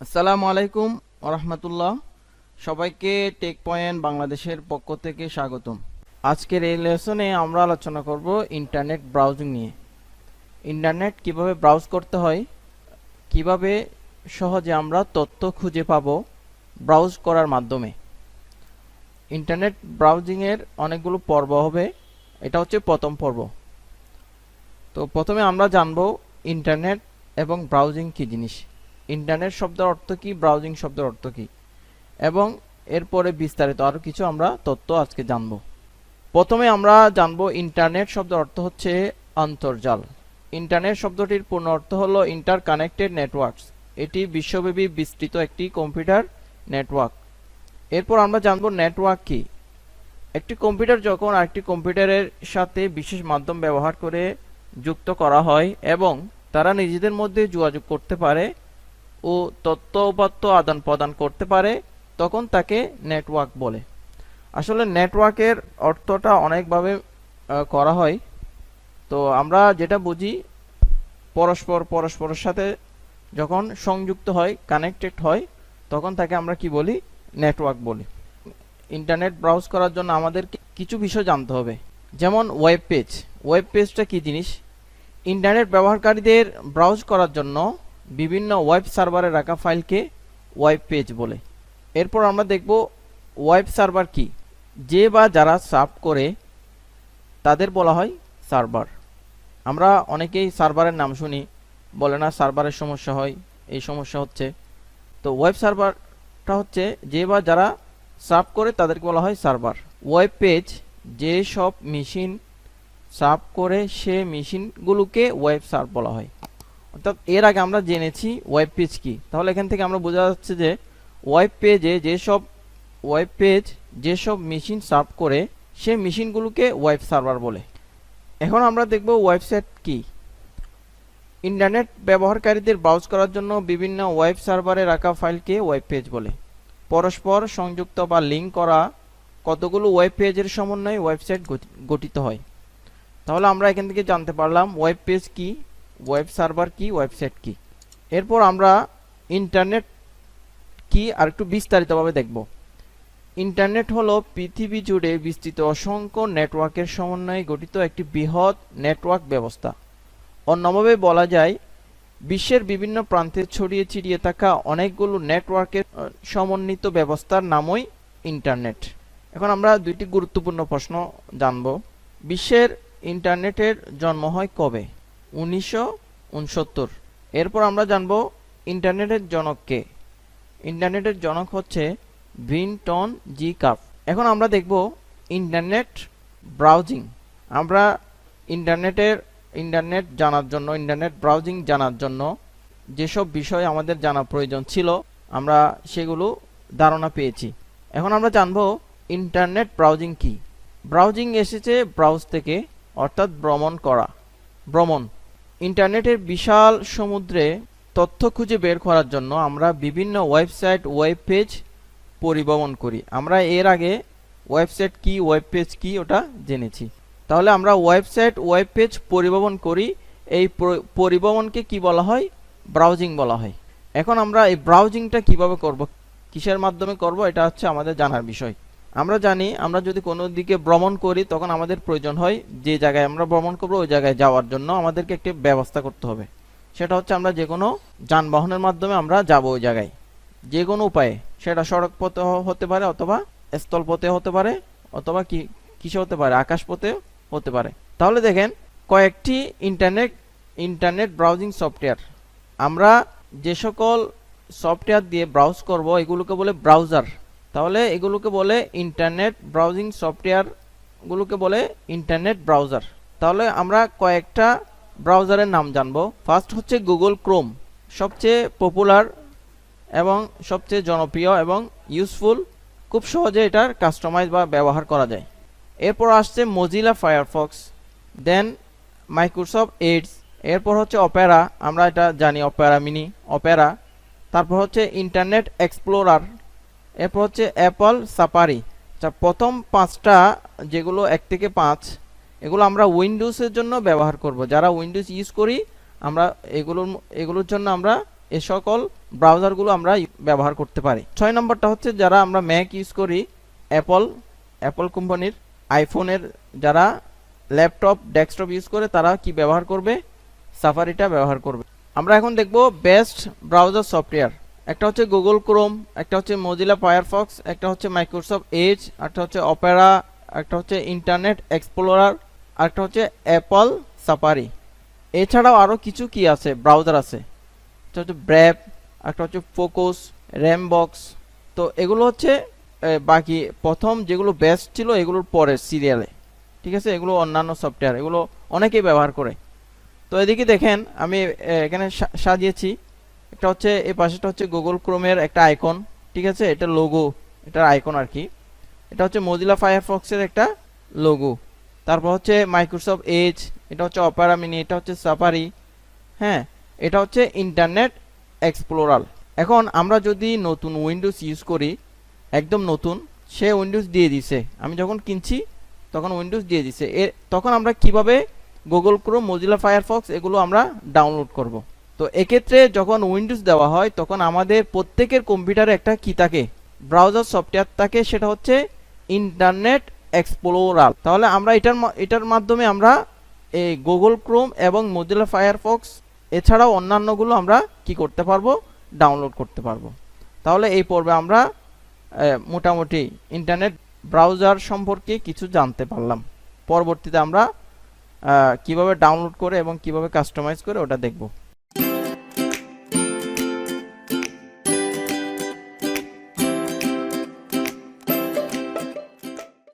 আসসালামু আলাইকুম ওরহমতুল্লাহ। সবাইকে টেক পয়েন্ট বাংলাদেশের পক্ষ থেকে স্বাগতম। আজকের এই লেসনে আমরা আলোচনা করব ইন্টারনেট ব্রাউজিং নিয়ে। ইন্টারনেট কিভাবে ব্রাউজ করতে হয়, কিভাবে সহজে আমরা তথ্য খুঁজে পাবো ব্রাউজ করার মাধ্যমে। ইন্টারনেট ব্রাউজিংয়ের অনেকগুলো পর্ব হবে, এটা হচ্ছে প্রথম পর্ব। তো প্রথমে আমরা জানব ইন্টারনেট এবং ব্রাউজিং কী জিনিস, ইন্টারনেট শব্দের অর্থ কী, ব্রাউজিং শব্দের অর্থ কী, এবং এরপরে বিস্তারিত আরও কিছু আমরা তথ্য আজকে জানব। প্রথমে আমরা জানব ইন্টারনেট শব্দের অর্থ হচ্ছে অন্তর্জাল। ইন্টারনেট শব্দটির পূর্ণ অর্থ হলো ইন্টার কানেক্টেড নেটওয়ার্কস। এটি বিশ্বব্যাপী বিস্তৃত একটি কম্পিউটার নেটওয়ার্ক। এরপর আমরা জানব নেটওয়ার্ক কী। একটি কম্পিউটার যখন আরেকটি কম্পিউটারের সাথে বিশেষ মাধ্যম ব্যবহার করে যুক্ত করা হয় এবং তারা নিজেদের মধ্যে যোগাযোগ করতে পারে ও তথ্য উপাত্ত আদান প্রদান করতে পারে, তখন তাকে নেটওয়ার্ক বলে। আসলে নেটওয়ার্কের অর্থটা অনেকভাবে করা হয়। তো আমরা যেটা বুঝি, পরস্পরের সাথে যখন সংযুক্ত হয়, কানেক্টেড হয়, তখন তাকে আমরা কি বলি, নেটওয়ার্ক বলি। ইন্টারনেট ব্রাউজ করার জন্য আমাদের কিছু বিষয় জানতে হবে, যেমন ওয়েব পেজ। ওয়েব পেজটা কী জিনিস? ইন্টারনেট ব্যবহারকারীদের ব্রাউজ করার জন্য বিভিন্ন ওয়েব সার্ভারে রাখা ফাইলকে ওয়েব পেজ বলে। এরপর আমরা দেখব ওয়েব সার্ভার কি। যে বা যারা সার্ভ করে তাদের বলা হয় সার্ভার। আমরা অনেকেই সার্ভারের নাম শুনি, বলে না সার্ভারের সমস্যা হয়, এই সমস্যা হচ্ছে। তো ওয়েব সার্ভারটা হচ্ছে যে বা যারা সার্ভ করে তাদেরকে বলা হয় সার্ভার। ওয়েব পেজ যে সব মেশিন সার্ভ করে সে মেশিনগুলোকে ওয়েব সার্ভ বলা হয়। অর্থাৎ এর আগে আমরা জেনেছি ওয়েব পেজ কি। তাহলে এখান থেকে আমরা বোঝা যাচ্ছে যে ওয়েব পেজে যেসব মেশিন সার্ভ করে সে মেশিনগুলোকে ওয়েব সার্ভার বলে। এখন আমরা দেখব ওয়েবসাইট কি। ইন্টারনেট ব্যবহারকারীদের ব্রাউজ করার জন্য বিভিন্ন ওয়েব সার্ভারে রাখা ফাইলকে ওয়েব পেজ বলে। পরস্পর সংযুক্ত বা লিঙ্ক করা কতগুলো ওয়েব পেজের সমন্বয়ে ওয়েবসাইট গঠিত হয়। তাহলে আমরা এখান থেকে জানতে পারলাম ওয়েব পেজ কি, ওয়েব সার্ভার কি, ওয়েবসাইট কি। এরপর আমরা ইন্টারনেট কি আর একটু বিস্তারিতভাবে দেখব। ইন্টারনেট হলো পৃথিবী জুড়ে বিস্তৃত অসংখ্য নেটওয়ার্কের সমন্বয়ে গঠিত একটি বৃহৎ নেটওয়ার্ক ব্যবস্থা। অন্যভাবে বলা যায়, বিশ্বের বিভিন্ন প্রান্তে ছড়িয়ে ছিটিয়ে থাকা অনেকগুলো নেটওয়ার্কের সমন্বিত ব্যবস্থার নামই ইন্টারনেট। এখন আমরা দুইটি গুরুত্বপূর্ণ প্রশ্ন জানব। বিশ্বের ইন্টারনেটের জন্ম হয় কবে? 1969। এরপর আমরা জানব ইন্টারনেটের জনক কে। ইন্টারনেটের জনক হচ্ছে ভিনটন জি কার্ভ। এখন আমরা দেখব ইন্টারনেট ব্রাউজিং। আমরা ইন্টারনেট জানার জন্য, ইন্টারনেট ব্রাউজিং জানার জন্য যেসব বিষয় আমাদের জানা প্রয়োজন ছিল, আমরা সেগুলো ধারণা পেয়েছি। এখন আমরা জানব ইন্টারনেট ব্রাউজিং কি। ব্রাউজিং এসেছে ব্রাউজ থেকে, অর্থাৎ ভ্রমণ করা, ভ্রমণ। ইন্টারনেটের বিশাল সমুদ্রে তথ্য খুঁজে বের করার জন্য আমরা বিভিন্ন ওয়েবসাইট, ওয়েব পেজ পরিভ্রমণ করি। আমরা এর আগে ওয়েবসাইট কি, ওয়েব পেজ কি ওটা জেনেছি। তাহলে আমরা ওয়েবসাইট, ওয়েব পেজ পরিভ্রমণ করি। এই পরিভ্রমণকে কি বলা হয়? ব্রাউজিং বলা হয়। এখন আমরা এই ব্রাউজিংটা কিভাবে করব, কিসের মাধ্যমে করব, এটা হচ্ছে আমাদের জানার বিষয়। আমরা জানি, আমরা যদি কোনো দিকে ভ্রমণ করি তখন আমাদের প্রয়োজন হয় যে জায়গায় আমরা ভ্রমণ করব ওই জায়গায় যাওয়ার জন্য আমাদেরকে একটি ব্যবস্থা করতে হবে। সেটা হচ্ছে আমরা যে কোনো যানবাহনের মাধ্যমে আমরা যাব ওই জায়গায়, যে কোনো উপায়ে। সেটা সড়ক পথে হতে পারে, অথবা স্থল পথে হতে পারে, অথবা কিসে হতে পারে, আকাশ পথে হতে পারে। তাহলে দেখেন কয়েকটি ইন্টারনেট ব্রাউজিং সফটওয়্যার। আমরা যে সকল সফটওয়্যার দিয়ে ব্রাউজ করব এগুলোকে বলে ব্রাউজার। তাহলে এগুলোকে বলে ইন্টারনেট ব্রাউজিং সফটওয়্যারগুলোকে বলে ইন্টারনেট ব্রাউজার। তাহলে আমরা কয়েকটা ব্রাউজারের নাম জানবো। ফার্স্ট হচ্ছে গুগল ক্রোম, সবচেয়ে পপুলার এবং সবচেয়ে জনপ্রিয় এবং ইউজফুল। খুব সহজে এটার কাস্টমাইজ বা ব্যবহার করা যায়। এরপর আসছে মজিলা ফায়ারফক্স, দেন মাইক্রোসফট এডস, এরপর হচ্ছে অপেরা, আমরা এটা জানি, অপেরা মিনি, অপেরা। তারপর হচ্ছে ইন্টারনেট এক্সপ্লোরার, এরপর হচ্ছে অ্যাপল সাফারি। প্রথম পাঁচটা, যেগুলো 1 থেকে 5, এগুলো আমরা উইন্ডোজের জন্য ব্যবহার করব। যারা উইন্ডোজ ইউজ করি আমরা এগুলোর জন্য আমরা এই সকল ব্রাউজারগুলো আমরা ব্যবহার করতে পারি। 6 নম্বরটা হচ্ছে যারা আমরা ম্যাক ইউজ করি, অ্যাপল কোম্পানির আইফোনের যারা ল্যাপটপ ডেস্কটপ ইউজ করে তারা কি ব্যবহার করবে, সাফারিটা ব্যবহার করবে। আমরা এখন দেখব বেস্ট ব্রাউজার সফটওয়্যার। একটা হচ্ছে গুগল ক্রোম, একটা হচ্ছে মজিলা ফায়ারফক্স, একটা হচ্ছে মাইক্রোসফট এজ, একটা হচ্ছে অপেরা, একটা হচ্ছে ইন্টারনেট এক্সপ্লোরার, আর একটা হচ্ছে অ্যাপল সাফারি। এছাড়াও আরও কিছু কি আছে ব্রাউজার আছে, একটা হচ্ছে ব্রেভ, একটা হচ্ছে ফোকাস, র্যামবক্স। তো এগুলো হচ্ছে বাকি প্রথম যেগুলো বেস্ট ছিল এগুলোর পরের সিরিয়ালে, ঠিক আছে। এগুলো অন্যান্য সফটওয়্যার, এগুলো অনেকেই ব্যবহার করে। তো এদিকে দেখেন আমি এখানে সাজিয়েছি, একটা হচ্ছে এই পাশেটা হচ্ছে গুগল ক্রোমের একটা আইকন, ঠিক আছে, এটা লোগো, এটার আইকন আর কি। এটা হচ্ছে মজিলা ফায়ারফক্সের একটা লোগো। তারপর হচ্ছে মাইক্রোসফট এজ, এটা হচ্ছে অপেরা মিনি, এটা হচ্ছে সাফারি, হ্যাঁ, এটা হচ্ছে ইন্টারনেট এক্সপ্লোরার। এখন আমরা যদি নতুন উইন্ডোজ ইউজ করি, একদম নতুন, সে উইন্ডোজ দিয়ে দিছে, আমি যখন কিনছি তখন উইন্ডোজ দিয়ে দিছে, তখন আমরা কিভাবে গুগল ক্রোম মজিলা ফায়ারফক্স এগুলো আমরা ডাউনলোড করব। তো এক্ষেত্রে যখন উইন্ডোজ দেওয়া হয় তখন আমাদের প্রত্যেকের কম্পিউটারে একটা কি থাকে, ব্রাউজার সফটওয়্যার থাকে, সেটা হচ্ছে ইন্টারনেট এক্সপ্লোরার। তাহলে আমরা এটার মাধ্যমে আমরা এই গুগল ক্রোম এবং মজিলা ফায়ারফক্স এছাড়াও অন্যান্যগুলো আমরা কি করতে পারবো, ডাউনলোড করতে পারবো। তাহলে এই পর্বে আমরা মোটামুটি ইন্টারনেট ব্রাউজার সম্পর্কে কিছু জানতে পারলাম। পরবর্তীতে আমরা কিভাবে ডাউনলোড করে এবং কিভাবে কাস্টমাইজ করে ওটা দেখব।